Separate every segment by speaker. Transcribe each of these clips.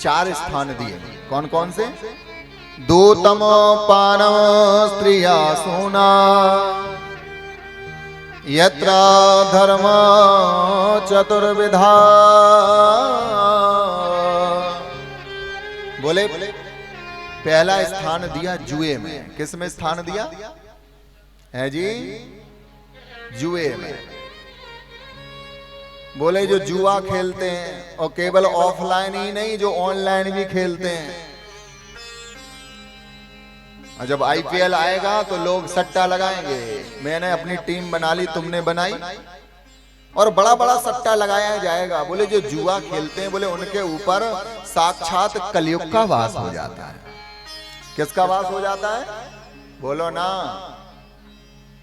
Speaker 1: 4 स्थान दिए। कौन कौन से? दूतम पानम स्त्रिया सोना, यत्र धर्म चतुर्विधा। बोले पहला स्थान दिया जुए में। किस में स्थान दिया है जी? जुए में। बोले जो जुआ खेलते हैं, और केवल ऑफलाइन ही नहीं, जो ऑनलाइन भी खेलते हैं। और जब आईपीएल आएगा तो लोग सट्टा लगाएंगे। मैंने अपनी टीम बना ली, तुमने बनाई, और बड़ा बड़ा सट्टा लगाया जाएगा। बोले जो जुआ खेलते हैं, बोले उनके ऊपर साक्षात कलयुग का वास हो जाता है। किसका वास हो जाता है? बोलो ना,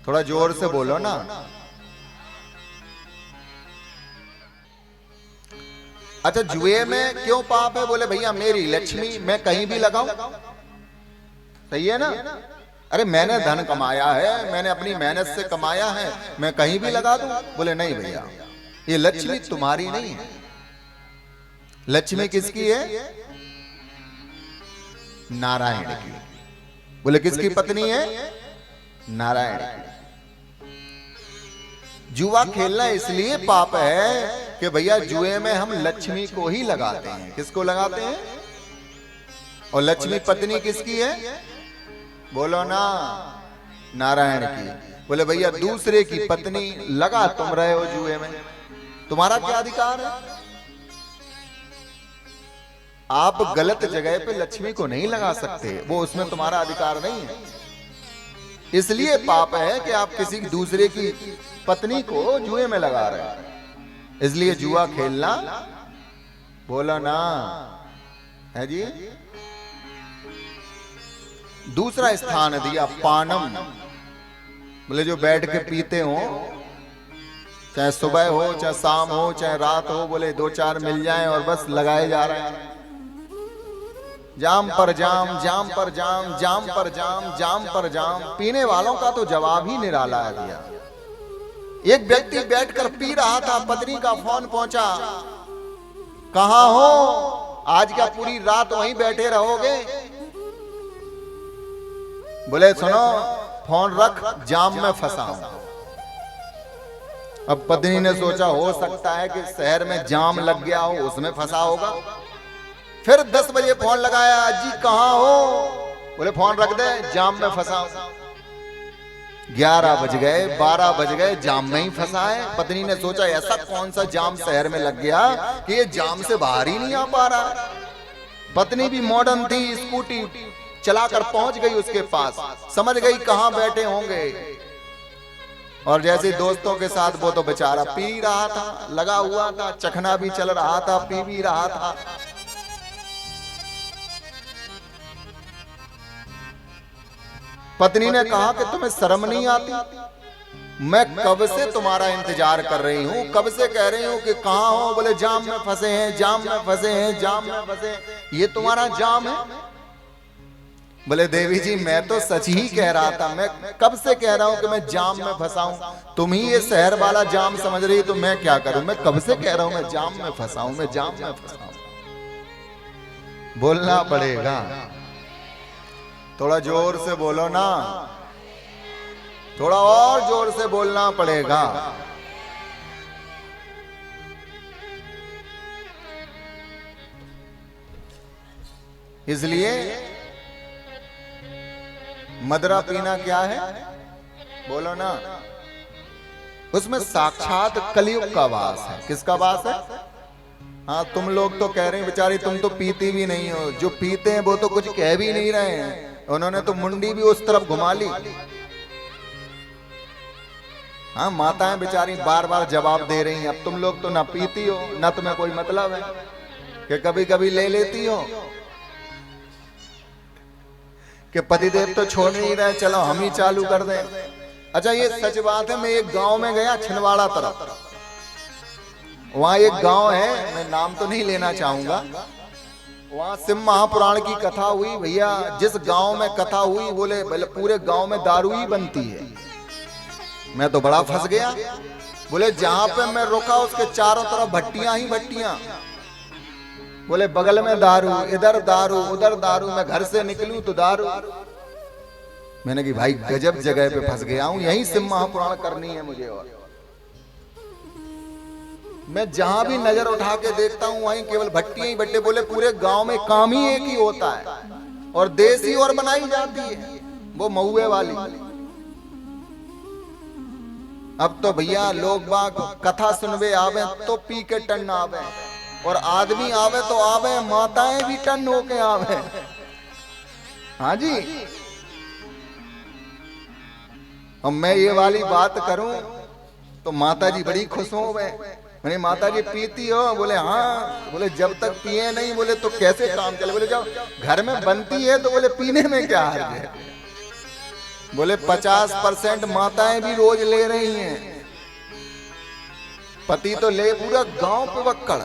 Speaker 1: थोड़ा जोर से बोलो ना। अच्छा, जुए में क्यों पाप है? बोले भैया मेरी लक्ष्मी मैं कहीं भी लगाऊं, सही है ना? अरे मैंने धन कमाया है, मैंने अपनी मेहनत से कमाया है, मैं कहीं भी लगा दूं। बोले नहीं भैया, ये लक्ष्मी तुम्हारी नहीं है। लक्ष्मी किसकी है? नारायण की। बोले किसकी पत्नी है? नारायण की। जुआ खेलना इसलिए पाप है कि भैया जुए में हम लक्ष्मी को ही लगाते हैं। किसको लगाते हैं? और लक्ष्मी पत्नी किसकी है? बोलो ना, नारायण की। बोले भैया दूसरे की पत्नी लगा तुम रहे हो जुए में, तुम्हारा क्या अधिकार है? आप गलत जगह पे लक्ष्मी को नहीं लगा सकते, वो उसमें तुम्हारा अधिकार नहीं है। इसलिए पाप है कि आप किसी दूसरे की पत्नी को जुए में लगा रहे हैं। इसलिए जुआ खेलना, बोलो ना, है जी। दूसरा स्थान दिया पानम। बोले जो बैठ के पीते हो, चाहे सुबह हो, चाहे शाम हो, चाहे रात हो, बोले 2-4 मिल जाएं और बस लगाए जा रहे हैं। जाम पर जाम, जाम पर जाम, जाम पर जाम, जाम पर जाम। पीने वालों का तो जवाब ही निराला है भैया। एक व्यक्ति बैठकर पी रहा था, पत्नी का फोन पहुंचा, कहां हो? आज क्या पूरी रात वहीं बैठे रहोगे? बोले सुनो, फोन रख, जाम में फंसा हूं। अब पत्नी ने सोचा हो सकता है कि शहर में जाम लग गया हो, उसमें फंसा होगा। फिर 10 बजे फोन लगाया, जी कहां हो? बोले फोन रख दे, जाम में फंसा हूं। 11 बज गए, 12 बज गए, जाम में ही फंसा है। पत्नी ने सोचा ऐसा कौन सा जाम शहर में लग गया कि ये जाम से बाहर ही नहीं आ पा रहा। पत्नी भी मॉडर्न थी, स्कूटी चलाकर पहुंच गई उसके पास, समझ गई कहां बैठे होंगे। और जैसे दोस्तों के साथ, वो तो बेचारा पी रहा था, लगा हुआ था, चखना भी चल रहा था, पी भी रहा था। पत्नी ने कहा कि तुम्हें शर्म नहीं आती? मैं कब से तुम्हारा इंतजार कर रही हूं, कब से कह रही हूं कि कहां हो? बोले जाम में फंसे हैं, जाम में फंसे हैं, जाम में फंसे। ये तुम्हारा जाम है? बोले देवी जी मैं तो सच ही कह रहा था, मैं कब से कह रहा हूं कि मैं जाम में फंसा हूं। तुम ही ये शहर वाला जाम समझ रही, तो मैं क्या करूं? मैं कब से कह रहा हूं मैं जाम में फंसा हूं, मैं जाम में फंसा हूं। बोलना पड़ेगा, थोड़ा जोर से बोलो ना, थोड़ा और जोर से बोलना पड़ेगा। इसलिए मदरा पीना क्या है? बोलो ना, उसमें साक्षात कलयुग का वास है। किसका वास है? हाँ, तुम लोग तो कह रहे हैं बेचारी तुम तो पीती भी नहीं हो। जो पीते हैं वो तो कुछ कह भी नहीं रहे हैं, उन्होंने तो मुंडी भी उस तरफ घुमा ली। हाँ, माताएं बेचारी बार बार जवाब दे रही हैं, अब तुम लोग तो ना पीती हो, ना तुम्हें कोई मतलब है, कि कभी कभी ले लेती हो कि पतिदेव तो छोड़ नहीं रहे, चलो हम ही चालू कर दें। अच्छा, ये सच बात है। मैं एक गांव में गया, छिंदवाड़ा तरफ। वहां एक गांव है, मैं नाम तो नहीं लेना चाहूंगा। वहां शिव महापुराण की कथा हुई। भैया जिस गांव में कथा हुई, बोले पूरे गांव में दारू ही बनती है। मैं तो बड़ा फंस गया। बोले जहां पे मैं रुका उसके चारों तरफ भट्टियां ही भट्टियां। बोले बगल में दारू, इधर दारू, उधर दारू, मैं घर से निकलूं तो दारू। मैंने कहा भाई गजब जगह पे फंस गया हूं, यहीं से महापुराण करनी है मुझे। और मैं जहां भी नजर उठा के देखता हूं वहीं केवल भट्टियां ही भट्टे। बोले पूरे गांव में काम ही एक ही होता है और देसी और बनाई जाती है, वो महुए वाली। अब तो भैया लोग बाग कथा सुनवे आवे तो पी के टन आवे, और आदमी आवे तो आवे, माताएं भी टन होके आवे। हाँ जी, अब मैं ये वाली बात करूं तो माता जी बड़ी खुश हो गए। मैंने माता जी पीती हो? बोले हाँ। बोले जब तक पिए नहीं बोले तो कैसे काम चले? बोले जब घर में बनती है तो बोले पीने में क्या हर्ज है। बोले 50% माताएं भी रोज ले रही हैं, पति तो ले पूरा गांव पे वक्कड़।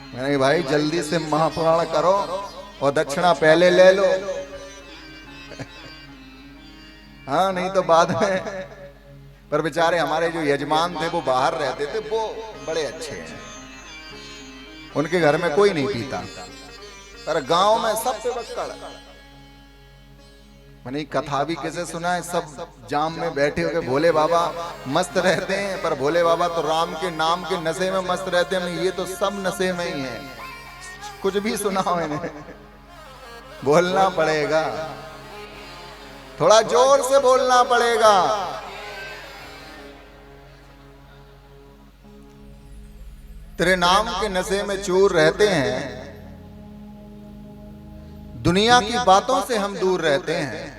Speaker 1: मैंने भाई जल्दी से महापुराण करो और दक्षिणा पहले ले लो। हाँ नहीं तो बाद में। पर बेचारे हमारे जो यजमान थे वो बाहर रहते थे, वो बड़े अच्छे हैं, उनके घर में कोई नहीं पीता, पर गांव में सब पे वक्कड़। मैंने कथा भी किसे सुना है, सब जाम में बैठे होके भोले बाबा मस्त रहते हैं, पर भोले बाबा तो राम के नाम के नशे में मस्त रहते हैं। ये तो सब नशे में ही है। कुछ भी सुना हो इन्हें, बोलना पड़ेगा, थोड़ा जोर से बोलना पड़ेगा। तेरे नाम के नशे में चूर रहते हैं, दुनिया की बातों से हम दूर रहते हैं।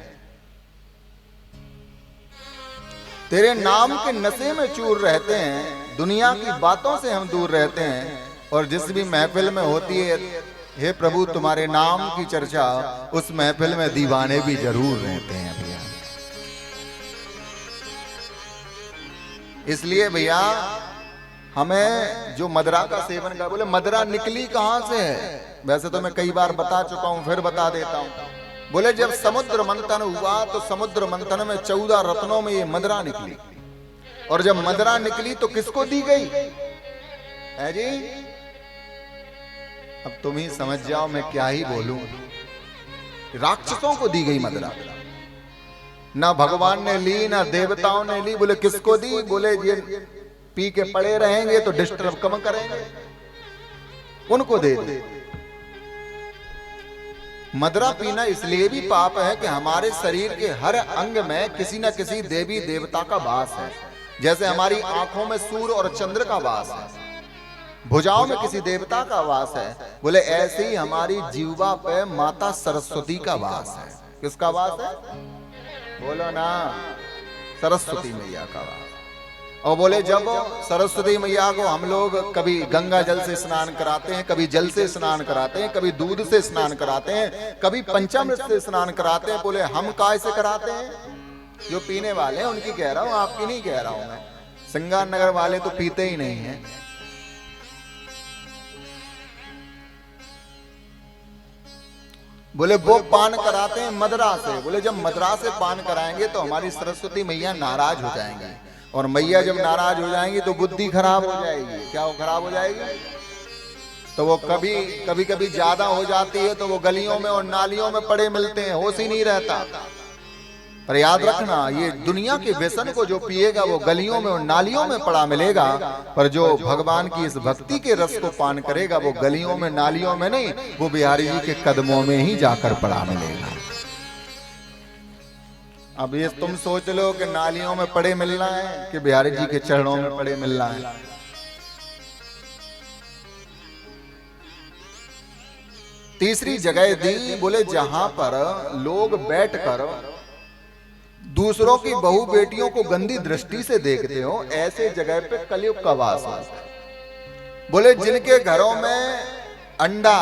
Speaker 1: तेरे नाम के नशे में चूर रहते हैं, दुनिया की बातों से हम दूर रहते हैं। और जिस भी महफिल में होती है हे प्रभु तुम्हारे नाम की चर्चा, उस महफिल में दीवाने भी जरूर रहते हैं भैया। इसलिए भैया हमें जो मदरा का सेवन का, बोले मदरा निकली कहां से है? वैसे तो मैं कई बार बता चुका हूं, फिर बता देता हूं। बोले जब समुद्र मंथन हुआ तो समुद्र मंथन में 14 रत्नों में ये मदरा निकली, और जब मदरा निकली तो किसको दी गई है जी? अब तुम ही समझ जाओ मैं क्या ही बोलूं। राक्षसों को दी गई मदरा, ना भगवान ने ली ना देवताओं ने ली। बोले किसको दी? बोले ये पी के पड़े रहेंगे तो डिस्टर्ब कम करेंगे, उनको दे दे। मदरा पीना इसलिए भी पाप है कि हमारे शरीर के हर अंग में किसी न किसी देवी देवता का वास है। जैसे हमारी आंखों में सूर्य और चंद्र का वास है, भुजाओं में किसी देवता का वास है। बोले ऐसे ही हमारी जीवा पे माता सरस्वती का वास है। किसका वास है? बोलो ना, सरस्वती मैया का वास। और बोले जब सरस्वती मैया को हम लोग कभी गंगा जल से स्नान कराते हैं, कभी जल से स्नान कराते हैं, कभी दूध से स्नान कराते हैं, कभी पंचामृत से स्नान कराते हैं। बोले हम काय से कराते हैं? जो पीने वाले हैं उनकी कह रहा हूं, आपकी नहीं कह रहा हूं मैं। सिंगार नगर वाले तो पीते ही नहीं है। बोले वो पान कराते हैं मदरा से। बोले जब मदरा से पान कराएंगे तो हमारी सरस्वती मैया नाराज हो जाएंगी, और मैया जब नाराज हो जाएंगी तो बुद्धि खराब हो जाएगी। क्या वो खराब हो जाएगी? तो वो कभी कभी ज्यादा हो जाती है तो वो गलियों में और नालियों में पड़े मिलते हैं, होश ही नहीं रहता। पर याद रखना, ये दुनिया के व्यसन को जो पिएगा वो गलियों में और नालियों में पड़ा मिलेगा, पर जो भगवान की इस भक्ति के रस को पान करेगा वो गलियों में नालियों में नहीं, वो बिहारी जी के कदमों में ही जाकर पड़ा मिलेगा। अब ये तुम सोच लो कि नालियों में पड़े मिलना है कि बिहारी जी के चरणों में पड़े मिलना है। तीसरी जगह दी, बोले जहां पर लोग बैठकर दूसरों की बहू बेटियों को गंदी दृष्टि से देखते हो, ऐसे जगह पे कलयुग का वास है। बोले जिनके घरों में अंडा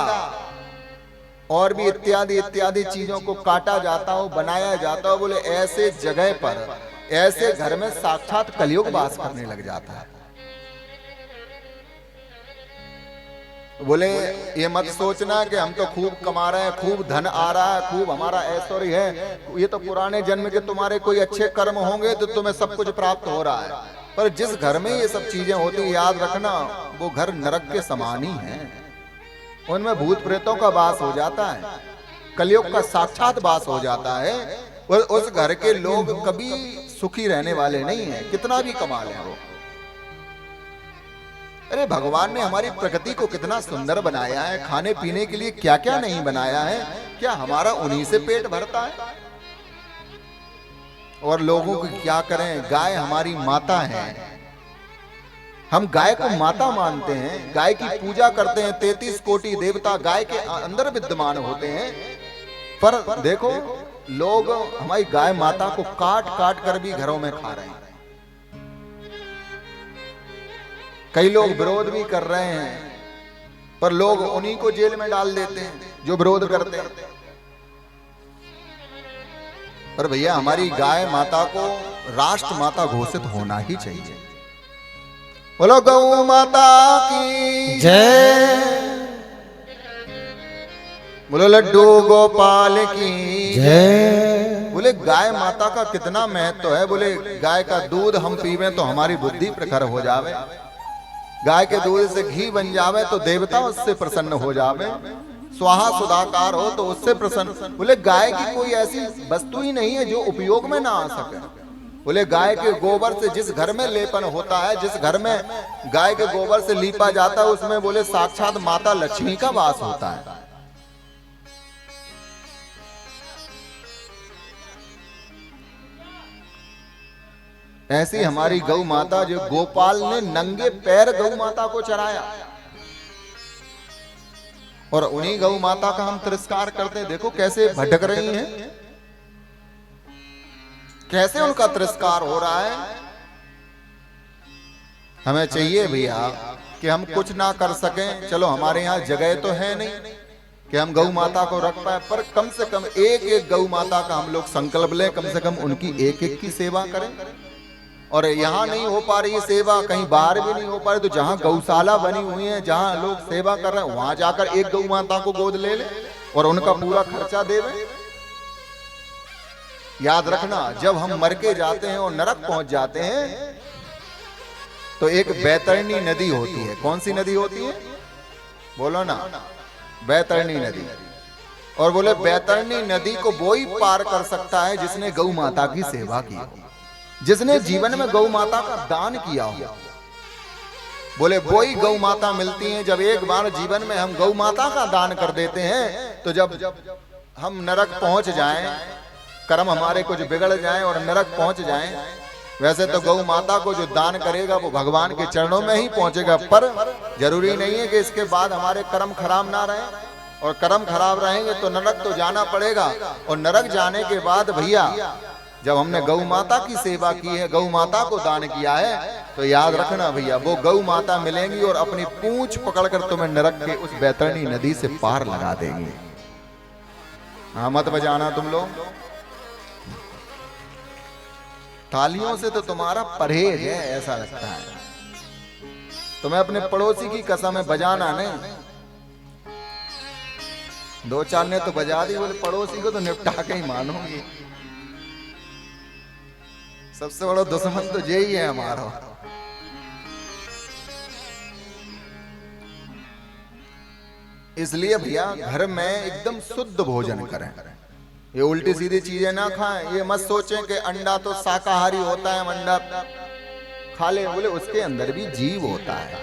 Speaker 1: और भी इत्यादि इत्यादि चीजों को काटा जाता हो, बनाया जाता हो, बोले ऐसे जगह पर, ऐसे घर में साक्षात कलयुग वास करने लग जाता है। बोले ये मत सोचना कि हम तो खूब कमा रहे हैं, खूब धन आ रहा है, खूब हमारा ऐश्वर्य है, ये तो पुराने जन्म के तुम्हारे कोई अच्छे कर्म होंगे तो तुम्हें सब कुछ प्राप्त हो रहा है। पर जिस घर में ये सब चीजें होती, याद रखना वो घर नरक के समान ही है। उनमें भूत प्रेतों का वास हो जाता है, कलयुग का साक्षात वास हो जाता है। और उस घर के लोग कभी सुखी रहने वाले नहीं है, कितना भी कमा लें वो। अरे भगवान ने हमारी प्रकृति को कितना सुंदर बनाया है, खाने पीने के लिए क्या क्या नहीं बनाया है, क्या हमारा उन्हीं से पेट भरता है? और लोगों को क्या करें, गाय हमारी माता है, हम गाय को माता मानते हैं, गाय की पूजा करते हैं, 33 कोटि देवता गाय के अंदर विद्यमान होते हैं। पर देखो लोग हमारी गाय माता को काट काट कर भी घरों में खा रहे हैं। कई लोग विरोध भी कर रहे हैं, पर लोग उन्हीं को जेल में डाल देते हैं जो विरोध करते हैं। पर भैया हमारी गाय माता को राष्ट्र माता घोषित होना ही चाहिए। बोलो गौ माता की
Speaker 2: जय,
Speaker 1: बोलो लड्डू गोपाल की
Speaker 2: जय।
Speaker 1: बोले गाय माता का कितना महत्व है। बोले गाय का दूध हम पीवें तो हमारी बुद्धि प्रखर हो जावे, गाय के दूध से घी बन जावे तो देवता उससे प्रसन्न हो जावे, स्वाहा सुधाकार हो तो उससे प्रसन्न। बोले गाय की कोई ऐसी वस्तु ही नहीं है जो उपयोग में ना आ सके। बोले गाय के गोबर से जिस घर में लेपन होता है, जिस घर में गाय के गोबर से लीपा जाता है, उसमें बोले साक्षात माता लक्ष्मी का वास होता है। ऐसी हमारी गौ माता, जो गोपाल ने नंगे पैर गौ माता को चराया, और उन्हीं गौ माता का हम तिरस्कार करते हैं। देखो कैसे भटक रही हैं, कैसे उनका तिरस्कार हो रहा है। हमें चाहिए भैया कि हम कुछ ना कर सकें, चलो हमारे यहाँ जगह तो है नहीं कि हम गौ माता को रख पाए, पर कम से कम एक एक गौ माता का हम लोग संकल्प लें, कम से कम उनकी एक एक की सेवा करें। और यहाँ नहीं हो पा रही सेवा, कहीं बाहर भी नहीं हो पा रही, तो जहाँ गौशाला बनी हुई है, जहाँ लोग सेवा कर रहे हैं, वहां जाकर एक गौ माता को गोद ले ले और उनका पूरा खर्चा देवे। याद रखना, जब हम मर के जाते हैं और नरक पहुंच जाते हैं तो एक बैतरणी नदी होती है। कौन सी नदी होती है, बोलो ना, बैतरणी नदी। और बोले बैतरणी नदी को वो ही पार कर सकता है जिसने गौ माता की सेवा की हो, जिसने जीवन में गौ माता का दान किया हो। बोले वो ही गौ माता मिलती है। जब एक बार जीवन में हम गौ माता का दान कर देते हैं, तो जब हम नरक पहुंच जाएं, कर्म हमारे कुछ बिगड़ जाएं और नरक पहुंच जाएं, वैसे तो गौ माता को जो दान करेगा वो भगवान के चरणों में ही पहुंचेगा। पर जरूरी नहीं है कि इसके बाद हमारे कर्म खराब ना रहे, और कर्म खराब रहेंगे तो नरक तो जाना पड़ेगा। और नरक जाने के बाद भैया जब हमने गौ माता की सेवा की है, गौ माता को दान किया है, तो याद रखना भैया वो गौ माता मिलेंगी और अपनी पूंछ पकड़कर तुम्हें नरक के उस बैतरणी नदी से पार लगा देंगी। हाँ, मत बजाना तुम लोग, तालियों से तो तुम्हारा परहेज है, ऐसा लगता है। तुम्हें अपने पड़ोसी की कसम है, बजाना नहीं। दो चार ने तो बजा दी, बोले पड़ोसी को तो निपटा के ही मानोगी। सबसे बड़ा दुश्मन तो यही है हमारा। इसलिए भैया घर में एकदम शुद्ध भोजन करें, ये उल्टी सीधी चीजें ना खाएं। ये मत सोचें कि अंडा तो शाकाहारी होता है, अंडा खा ले, बोले उसके अंदर भी जीव होता है,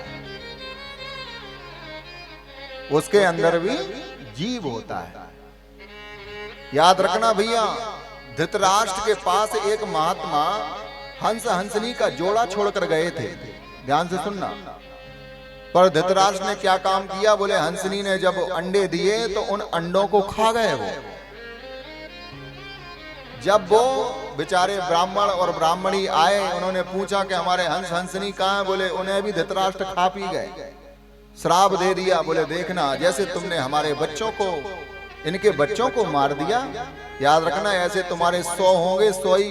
Speaker 1: उसके अंदर भी जीव होता है। याद रखना भैया, धृतराष्ट्र के पास एक महात्मा हंस हंसनी का जोड़ा छोड़कर गए थे, ध्यान से सुनना। पर धृतराष्ट्र ने क्या काम किया, बोले हंसनी ने जब अंडे दिए तो उन अंडों को खा गए वो। जब वो बेचारे ब्राह्मण और ब्राह्मणी आए, उन्होंने पूछा कि हमारे हंस हंसनी कहाँ है, बोले उन्हें भी धृतराष्ट्र खा पी गए, श्राप दे दिया। बोले देखना, जैसे तुमने हमारे बच्चों को, इनके बच्चों को मार दिया, याद रखना ऐसे तुम्हारे 100 होंगे, 100 ही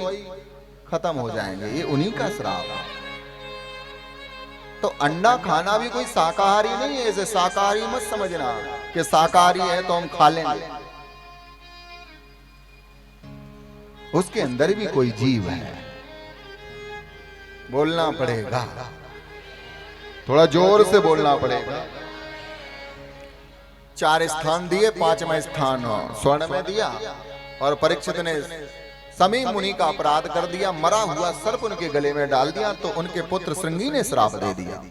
Speaker 1: खत्म हो जाएंगे। ये उन्हीं का श्राप है। तो अंडा खाना भी कोई शाकाहारी नहीं है, इसे शाकाहारी मत समझना कि शाकाहारी है तो हम खा लेंगे। उसके अंदर भी कोई जीव है, बोलना पड़ेगा, थोड़ा जोर से बोलना पड़ेगा। 4 स्थान दिए, 5वां स्थान स्वर्ण में दिया। और परीक्षित ने समी मुनि का अपराध कर दिया, मरा हुआ सर्प उनके गले में डाल दिया, तो उनके पुत्र श्रृंगी ने श्राप दे दिया।